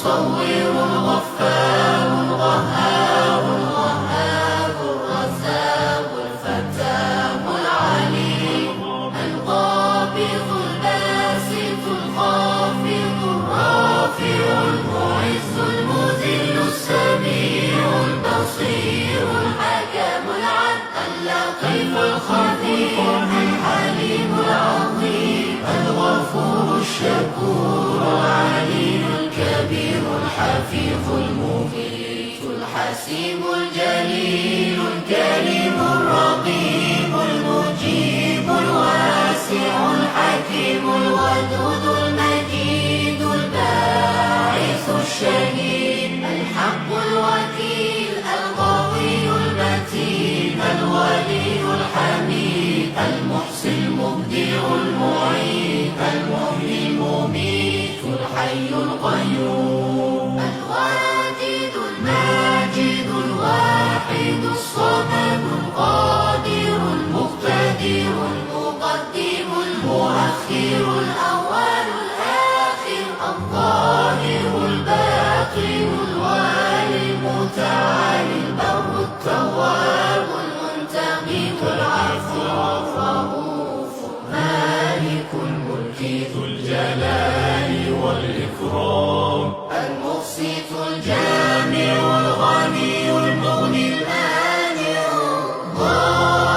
المصور الغفار القهار الوهاب الرزاق الفتاح العليم القابض الباسط الخافض الرافع المعز المذل السميع البصير الحكم العدل اللطيف الخبير الحليم العظيم الغفور الشكور العلي الكبير الحفيظ المميت الحسيب الجليل الكريم الرقيب المجيب الواسع الحكيم الودود المجيد الباعث الشهيد الحق الوكيل القوي المتين الولي الحميد المحصي المبدع المعيد المحيي المميت الحي القيوم الواجد الماجد الواحد الصمد القادر المقتدر المقدم المؤخر الأول الآخر الظاهر الباطن الوالي المتعالي البر التواب المنتقم العفو الرؤوف مالك الملك ذو الجلال والإكرام المقسط الجامع الغني المغني المانع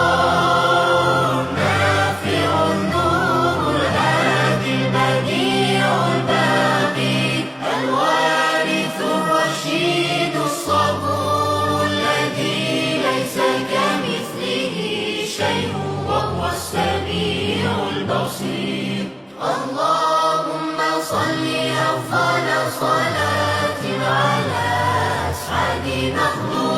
الضار النافع النور الهادي البديع الباقي الوارث الرشيد الصبور الذي ليس كمثله شيء وهو السميع البصير اللهم صل أفضل صلاة على أسعد مخلوق